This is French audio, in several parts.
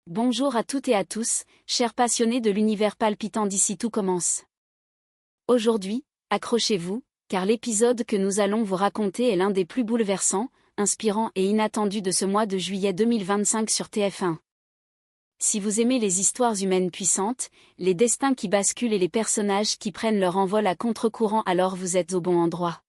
Bonjour à toutes et à tous, chers passionnés de l'univers palpitant d'ici tout commence. Aujourd'hui, accrochez-vous, car l'épisode que nous allons vous raconter est l'un des plus bouleversants, inspirants et inattendus de ce mois de juillet 2025 sur TF1. Si vous aimez les histoires humaines puissantes, les destins qui basculent et les personnages qui prennent leur envol à contre-courant, alors vous êtes au bon endroit.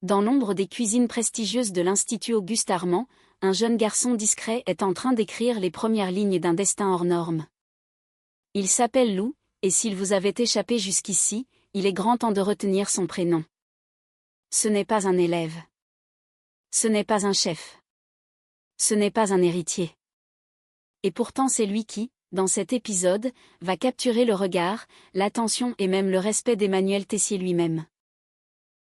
Dans l'ombre des cuisines prestigieuses de l'Institut Auguste Armand, un jeune garçon discret est en train d'écrire les premières lignes d'un destin hors norme. Il s'appelle Lou, et s'il vous avait échappé jusqu'ici, il est grand temps de retenir son prénom. Ce n'est pas un élève. Ce n'est pas un chef. Ce n'est pas un héritier. Et pourtant c'est lui qui, dans cet épisode, va capturer le regard, l'attention et même le respect d'Emmanuel Tessier lui-même.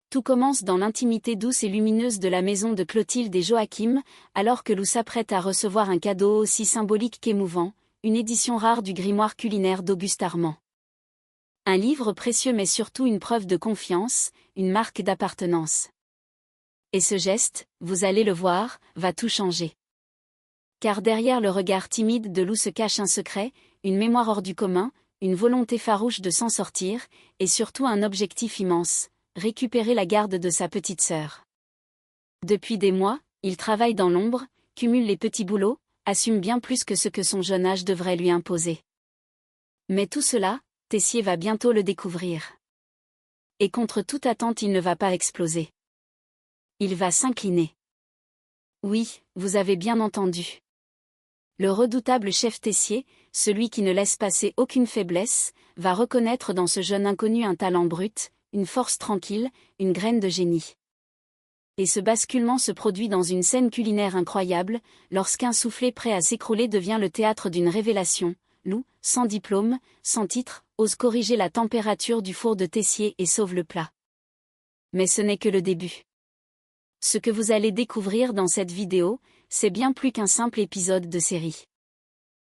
Tout commence dans l'intimité douce et lumineuse de la maison de Clotilde et Joachim, alors que Lou s'apprête à recevoir un cadeau aussi symbolique qu'émouvant, une édition rare du grimoire culinaire d'Auguste Armand. Un livre précieux mais surtout une preuve de confiance, une marque d'appartenance. Et ce geste, vous allez le voir, va tout changer. Car derrière le regard timide de Lou se cache un secret, une mémoire hors du commun, une volonté farouche de s'en sortir, et surtout un objectif immense. Récupérer la garde de sa petite sœur. Depuis des mois, il travaille dans l'ombre, cumule les petits boulots, assume bien plus que ce que son jeune âge devrait lui imposer. Mais tout cela, Tessier va bientôt le découvrir. Et contre toute attente il ne va pas exploser. Il va s'incliner. Oui, vous avez bien entendu. Le redoutable chef Tessier, celui qui ne laisse passer aucune faiblesse, va reconnaître dans ce jeune inconnu un talent brut, une force tranquille, une graine de génie. Et ce basculement se produit dans une scène culinaire incroyable, lorsqu'un soufflet prêt à s'écrouler devient le théâtre d'une révélation. Lou, sans diplôme, sans titre, ose corriger la température du four de Tessier et sauve le plat. Mais ce n'est que le début. Ce que vous allez découvrir dans cette vidéo, c'est bien plus qu'un simple épisode de série.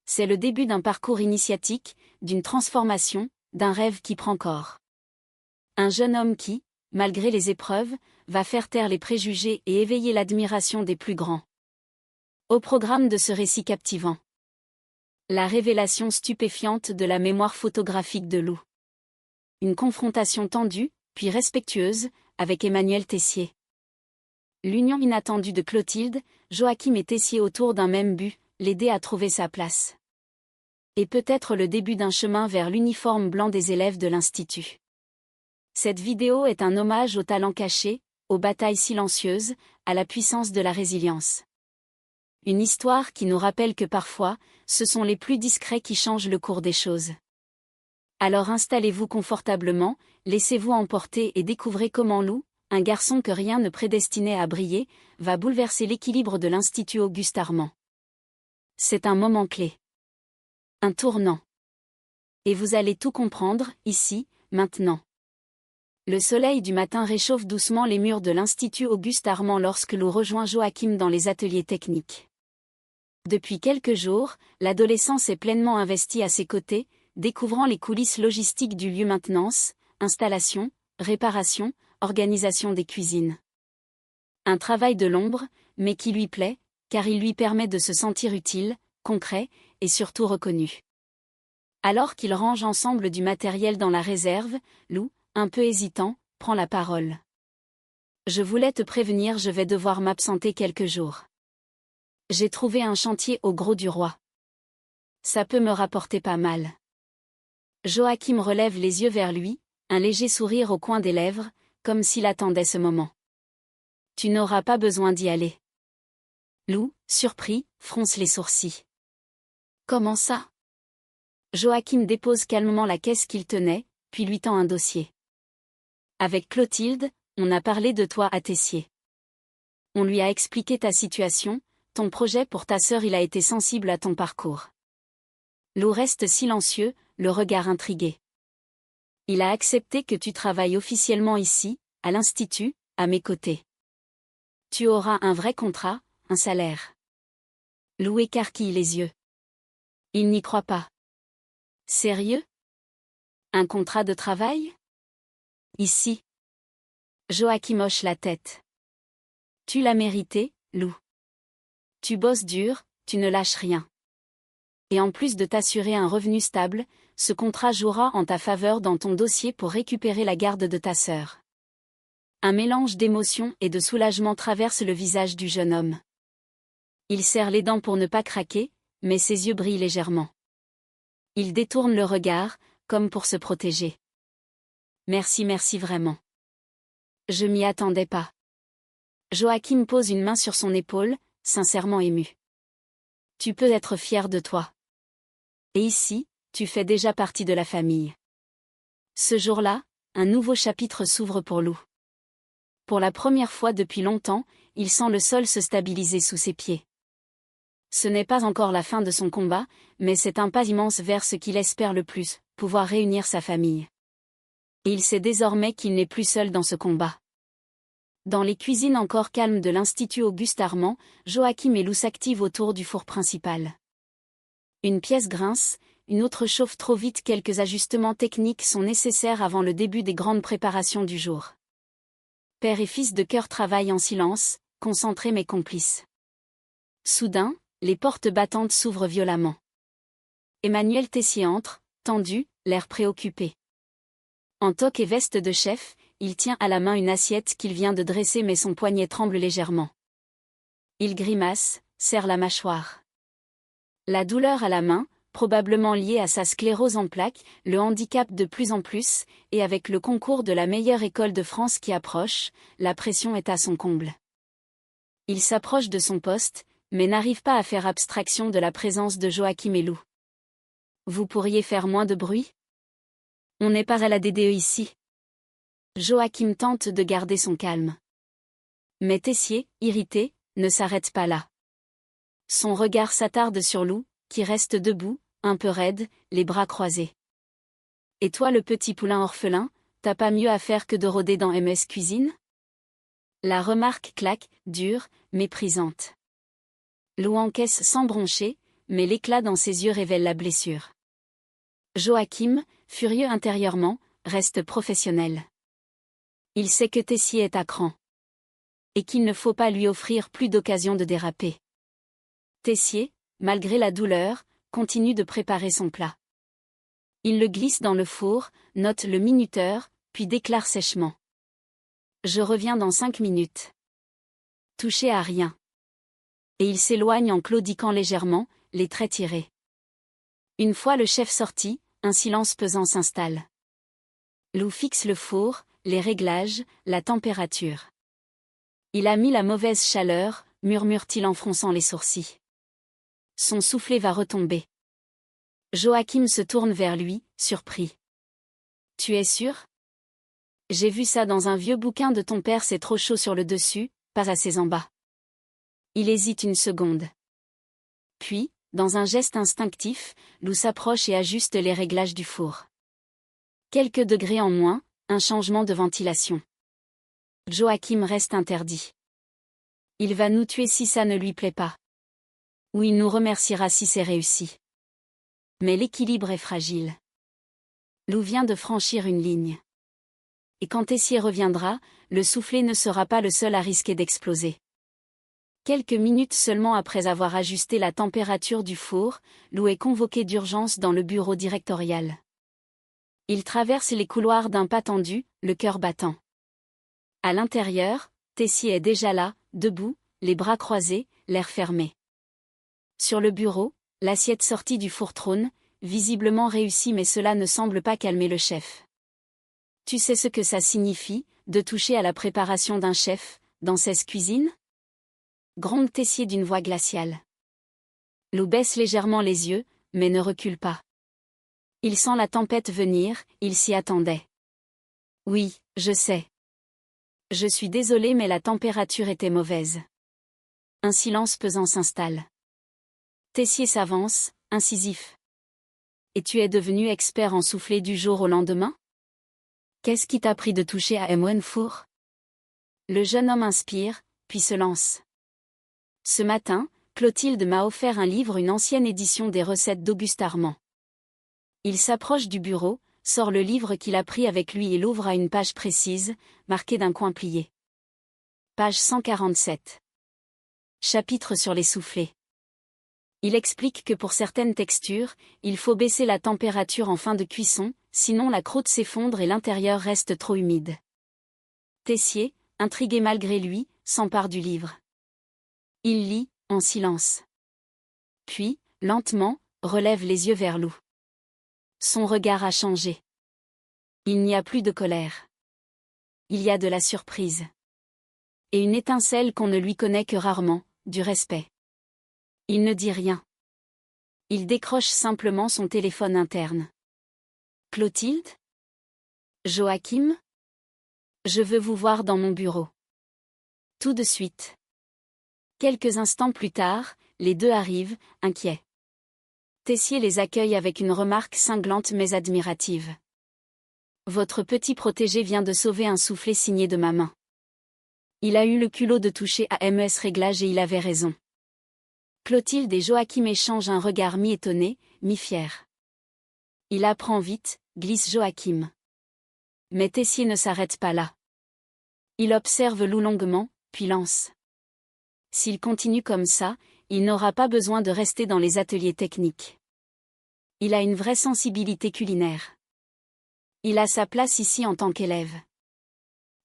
C'est le début d'un parcours initiatique, d'une transformation, d'un rêve qui prend corps. Un jeune homme qui, malgré les épreuves, va faire taire les préjugés et éveiller l'admiration des plus grands. Au programme de ce récit captivant. La révélation stupéfiante de la mémoire photographique de Lou. Une confrontation tendue, puis respectueuse, avec Emmanuel Tessier. L'union inattendue de Clotilde, Joachim et Tessier autour d'un même but, l'aider à trouver sa place. Et peut-être le début d'un chemin vers l'uniforme blanc des élèves de l'Institut. Cette vidéo est un hommage aux talents cachés, aux batailles silencieuses, à la puissance de la résilience. Une histoire qui nous rappelle que parfois, ce sont les plus discrets qui changent le cours des choses. Alors installez-vous confortablement, laissez-vous emporter et découvrez comment Lou, un garçon que rien ne prédestinait à briller, va bouleverser l'équilibre de l'Institut Auguste Armand. C'est un moment clé. Un tournant. Et vous allez tout comprendre, ici, maintenant. Le soleil du matin réchauffe doucement les murs de l'Institut Auguste Armand lorsque Lou rejoint Joachim dans les ateliers techniques. Depuis quelques jours, l'adolescent s'est pleinement investi à ses côtés, découvrant les coulisses logistiques du lieu: maintenance, installation, réparation, organisation des cuisines. Un travail de l'ombre, mais qui lui plaît, car il lui permet de se sentir utile, concret, et surtout reconnu. Alors qu'ils rangent ensemble du matériel dans la réserve, Lou, un peu hésitant, prend la parole. Je voulais te prévenir, je vais devoir m'absenter quelques jours. J'ai trouvé un chantier au Gros du Roi. Ça peut me rapporter pas mal. Joachim relève les yeux vers lui, un léger sourire au coin des lèvres, comme s'il attendait ce moment. Tu n'auras pas besoin d'y aller. Lou, surpris, fronce les sourcils. Comment ça? Joachim dépose calmement la caisse qu'il tenait, puis lui tend un dossier. Avec Clotilde, on a parlé de toi à Tessier. On lui a expliqué ta situation, ton projet pour ta sœur, il a été sensible à ton parcours. Lou reste silencieux, le regard intrigué. Il a accepté que tu travailles officiellement ici, à l'Institut, à mes côtés. Tu auras un vrai contrat, un salaire. Lou écarquille les yeux. Il n'y croit pas. Sérieux? Un contrat de travail? Ici. Joachim hoche la tête. Tu l'as mérité, Lou. Tu bosses dur, tu ne lâches rien. Et en plus de t'assurer un revenu stable, ce contrat jouera en ta faveur dans ton dossier pour récupérer la garde de ta sœur. Un mélange d'émotion et de soulagement traverse le visage du jeune homme. Il serre les dents pour ne pas craquer, mais ses yeux brillent légèrement. Il détourne le regard, comme pour se protéger. Merci vraiment. Je m'y attendais pas. Joachim pose une main sur son épaule, sincèrement ému. Tu peux être fier de toi. Et ici, tu fais déjà partie de la famille. Ce jour-là, un nouveau chapitre s'ouvre pour Lou. Pour la première fois depuis longtemps, il sent le sol se stabiliser sous ses pieds. Ce n'est pas encore la fin de son combat, mais c'est un pas immense vers ce qu'il espère le plus, pouvoir réunir sa famille. Et il sait désormais qu'il n'est plus seul dans ce combat. Dans les cuisines encore calmes de l'Institut Auguste-Armand, Joachim et Lou s'activent autour du four principal. Une pièce grince, une autre chauffe trop vite, quelques ajustements techniques sont nécessaires avant le début des grandes préparations du jour. Père et fils de cœur travaillent en silence, concentrés mais complices. Soudain, les portes battantes s'ouvrent violemment. Emmanuel Tessier entre, tendu, l'air préoccupé. En toque et veste de chef, il tient à la main une assiette qu'il vient de dresser mais son poignet tremble légèrement. Il grimace, serre la mâchoire. La douleur à la main, probablement liée à sa sclérose en plaques, le handicap de plus en plus, et avec le concours de la meilleure école de France qui approche, la pression est à son comble. Il s'approche de son poste, mais n'arrive pas à faire abstraction de la présence de Joachim et Lou. Vous pourriez faire moins de bruit ? On n'est pas à la DDE ici. Joachim tente de garder son calme. Mais Tessier, irrité, ne s'arrête pas là. Son regard s'attarde sur Lou, qui reste debout, un peu raide, les bras croisés. Et toi le petit poulain orphelin, t'as pas mieux à faire que de rôder dans MS Cuisine ? La remarque claque, dure, méprisante. Lou encaisse sans broncher, mais l'éclat dans ses yeux révèle la blessure. Joachim, furieux intérieurement, reste professionnel. Il sait que Tessier est à cran. Et qu'il ne faut pas lui offrir plus d'occasions de déraper. Tessier, malgré la douleur, continue de préparer son plat. Il le glisse dans le four, note le minuteur, puis déclare sèchement. Je reviens dans 5 minutes. Touché à rien. Et il s'éloigne en claudiquant légèrement, les traits tirés. Une fois le chef sorti, un silence pesant s'installe. Lou fixe le four, les réglages, la température. Il a mis la mauvaise chaleur, murmure-t-il en fronçant les sourcils. Son soufflet va retomber. Joachim se tourne vers lui, surpris. Tu es sûr ? J'ai vu ça dans un vieux bouquin de ton père, c'est trop chaud sur le dessus, pas assez en bas. Il hésite une seconde. Puis, dans un geste instinctif, Lou s'approche et ajuste les réglages du four. Quelques degrés en moins, un changement de ventilation. Joachim reste interdit. Il va nous tuer si ça ne lui plaît pas. Ou il nous remerciera si c'est réussi. Mais l'équilibre est fragile. Lou vient de franchir une ligne. Et quand Tessier reviendra, le soufflet ne sera pas le seul à risquer d'exploser. Quelques minutes seulement après avoir ajusté la température du four, Lou est convoqué d'urgence dans le bureau directorial. Il traverse les couloirs d'un pas tendu, le cœur battant. À l'intérieur, Tessier est déjà là, debout, les bras croisés, l'air fermé. Sur le bureau, l'assiette sortie du four trône, visiblement réussie, mais cela ne semble pas calmer le chef. Tu sais ce que ça signifie, de toucher à la préparation d'un chef, dans ses cuisines ? Gronde Tessier d'une voix glaciale. Lou baisse légèrement les yeux, mais ne recule pas. Il sent la tempête venir, il s'y attendait. Oui, je sais. Je suis désolé, mais la température était mauvaise. Un silence pesant s'installe. Tessier s'avance, incisif. Et tu es devenu expert en souffler du jour au lendemain ? Qu'est-ce qui t'a pris de toucher à M1 Four ? Le jeune homme inspire, puis se lance. Ce matin, Clotilde m'a offert un livre, une ancienne édition des recettes d'Auguste-Armand. Il s'approche du bureau, sort le livre qu'il a pris avec lui et l'ouvre à une page précise, marquée d'un coin plié. Page 147. Chapitre sur les soufflets. Il explique que pour certaines textures, il faut baisser la température en fin de cuisson, sinon la croûte s'effondre et l'intérieur reste trop humide. Tessier, intrigué malgré lui, s'empare du livre. Il lit, en silence. Puis, lentement, relève les yeux vers Lou. Son regard a changé. Il n'y a plus de colère. Il y a de la surprise. Et une étincelle qu'on ne lui connaît que rarement, du respect. Il ne dit rien. Il décroche simplement son téléphone interne. Clotilde ? Joachim ? Je veux vous voir dans mon bureau. Tout de suite. Quelques instants plus tard, les deux arrivent, inquiets. Tessier les accueille avec une remarque cinglante mais admirative. Votre petit protégé vient de sauver un soufflet signé de ma main. Il a eu le culot de toucher à MES réglage et il avait raison. Clotilde et Joachim échangent un regard mi-étonné, mi-fier. Il apprend vite, glisse Joachim. Mais Tessier ne s'arrête pas là. Il observe Lou longuement, puis lance. S'il continue comme ça, il n'aura pas besoin de rester dans les ateliers techniques. Il a une vraie sensibilité culinaire. Il a sa place ici en tant qu'élève.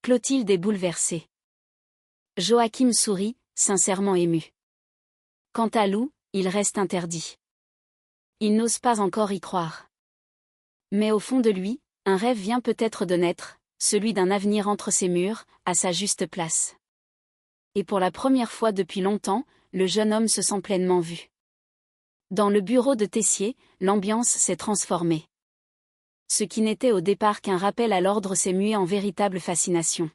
Clotilde est bouleversée. Joachim sourit, sincèrement ému. Quant à Lou, il reste interdit. Il n'ose pas encore y croire. Mais au fond de lui, un rêve vient peut-être de naître, celui d'un avenir entre ses murs, à sa juste place. Et pour la première fois depuis longtemps, le jeune homme se sent pleinement vu. Dans le bureau de Tessier, l'ambiance s'est transformée. Ce qui n'était au départ qu'un rappel à l'ordre s'est mué en véritable fascination.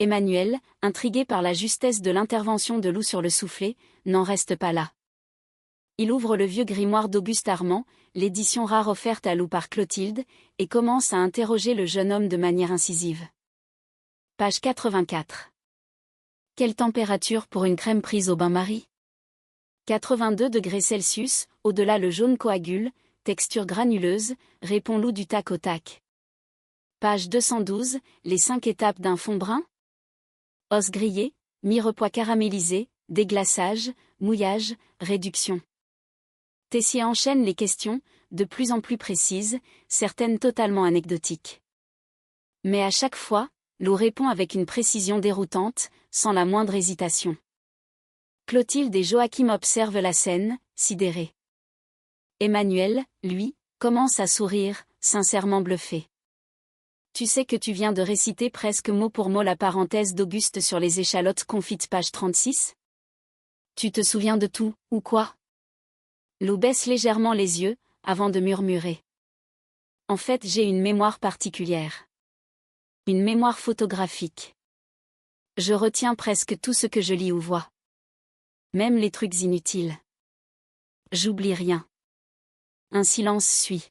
Emmanuel, intrigué par la justesse de l'intervention de Lou sur le soufflet, n'en reste pas là. Il ouvre le vieux grimoire d'Auguste Armand, l'édition rare offerte à Lou par Clotilde, et commence à interroger le jeune homme de manière incisive. Page 84. Quelle température pour une crème prise au bain-marie ? 82 degrés Celsius, au-delà le jaune coagule, texture granuleuse, répond Lou du tac au tac. Page 212, les 5 étapes d'un fond brun ? Os grillé, mi-repois caramélisé, déglaçage, mouillage, réduction. Tessier enchaîne les questions, de plus en plus précises, certaines totalement anecdotiques. Mais à chaque fois, Lou répond avec une précision déroutante, sans la moindre hésitation. Clotilde et Joachim observent la scène, sidérés. Emmanuel, lui, commence à sourire, sincèrement bluffé. Tu sais que tu viens de réciter presque mot pour mot la parenthèse d'Auguste sur les échalotes confites page 36 ? Tu te souviens de tout, ou quoi ? Lou baisse légèrement les yeux, avant de murmurer. En fait, j'ai une mémoire particulière. Une mémoire photographique. Je retiens presque tout ce que je lis ou vois. Même les trucs inutiles. J'oublie rien. Un silence suit.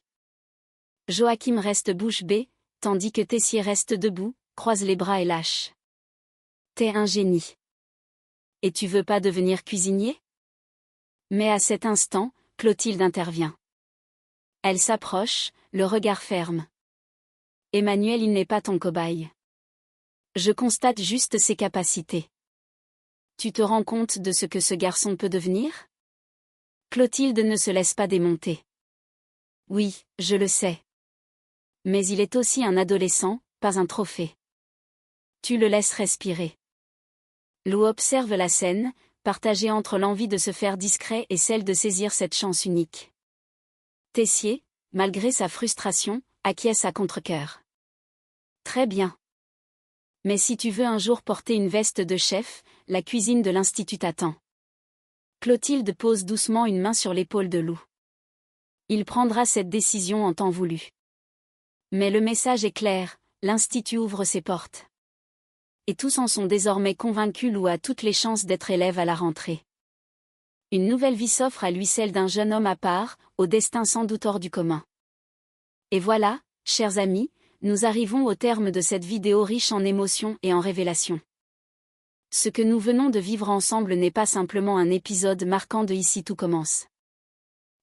Joachim reste bouche bée, tandis que Tessier reste debout, croise les bras et lâche. T'es un génie. Et tu veux pas devenir cuisinier ? Mais à cet instant, Clotilde intervient. Elle s'approche, le regard ferme. Emmanuel, il n'est pas ton cobaye. Je constate juste ses capacités. Tu te rends compte de ce que ce garçon peut devenir ? Clotilde ne se laisse pas démonter. Oui, je le sais. Mais il est aussi un adolescent, pas un trophée. Tu le laisses respirer. Lou observe la scène, partagée entre l'envie de se faire discret et celle de saisir cette chance unique. Tessier, malgré sa frustration, acquiesce à contre-cœur. Très bien. Mais si tu veux un jour porter une veste de chef, la cuisine de l'Institut t'attend. Clotilde pose doucement une main sur l'épaule de Lou. Il prendra cette décision en temps voulu. Mais le message est clair, l'Institut ouvre ses portes. Et tous en sont désormais convaincus. Lou a toutes les chances d'être élève à la rentrée. Une nouvelle vie s'offre à lui, celle d'un jeune homme à part, au destin sans doute hors du commun. Et voilà, chers amis, nous arrivons au terme de cette vidéo riche en émotions et en révélations. Ce que nous venons de vivre ensemble n'est pas simplement un épisode marquant de Ici tout commence.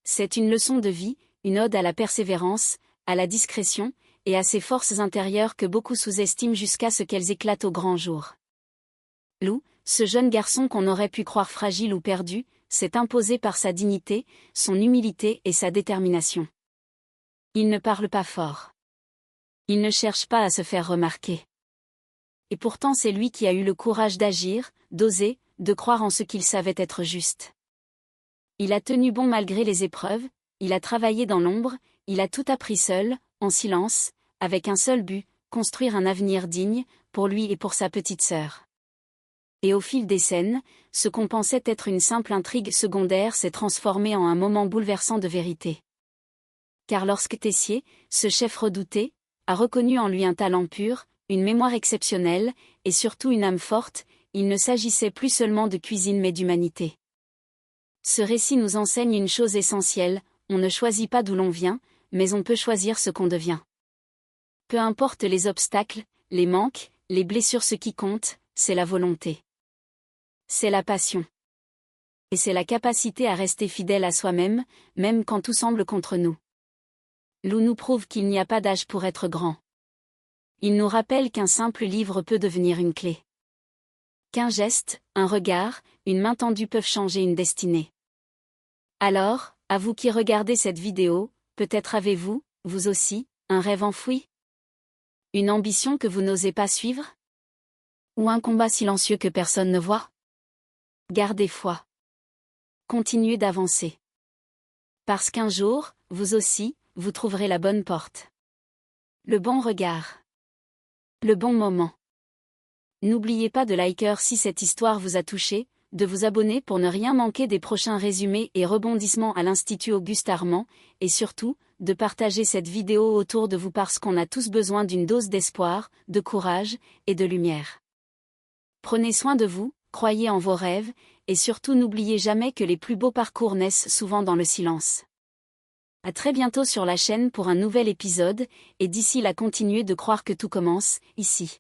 C'est une leçon de vie, une ode à la persévérance, à la discrétion, et à ces forces intérieures que beaucoup sous-estiment jusqu'à ce qu'elles éclatent au grand jour. Lou, ce jeune garçon qu'on aurait pu croire fragile ou perdu, s'est imposé par sa dignité, son humilité et sa détermination. Il ne parle pas fort. Il ne cherche pas à se faire remarquer. Et pourtant c'est lui qui a eu le courage d'agir, d'oser, de croire en ce qu'il savait être juste. Il a tenu bon malgré les épreuves, il a travaillé dans l'ombre, il a tout appris seul, en silence, avec un seul but, construire un avenir digne, pour lui et pour sa petite sœur. Et au fil des scènes, ce qu'on pensait être une simple intrigue secondaire s'est transformé en un moment bouleversant de vérité. Car lorsque Tessier, ce chef redouté, a reconnu en lui un talent pur, une mémoire exceptionnelle, et surtout une âme forte, il ne s'agissait plus seulement de cuisine mais d'humanité. Ce récit nous enseigne une chose essentielle, on ne choisit pas d'où l'on vient, mais on peut choisir ce qu'on devient. Peu importe les obstacles, les manques, les blessures, ce qui compte, c'est la volonté. C'est la passion. Et c'est la capacité à rester fidèle à soi-même, même quand tout semble contre nous. Lou nous prouve qu'il n'y a pas d'âge pour être grand. Il nous rappelle qu'un simple livre peut devenir une clé. Qu'un geste, un regard, une main tendue peuvent changer une destinée. Alors, à vous qui regardez cette vidéo, peut-être avez-vous, vous aussi, un rêve enfoui? Une ambition que vous n'osez pas suivre? Ou un combat silencieux que personne ne voit? Gardez foi. Continuez d'avancer. Parce qu'un jour, vous aussi, vous trouverez la bonne porte. Le bon regard. Le bon moment. N'oubliez pas de liker si cette histoire vous a touché, de vous abonner pour ne rien manquer des prochains résumés et rebondissements à l'Institut Auguste Armand, et surtout, de partager cette vidéo autour de vous parce qu'on a tous besoin d'une dose d'espoir, de courage, et de lumière. Prenez soin de vous, croyez en vos rêves, et surtout n'oubliez jamais que les plus beaux parcours naissent souvent dans le silence. À très bientôt sur la chaîne pour un nouvel épisode, et d'ici là continuez de croire que tout commence, ici.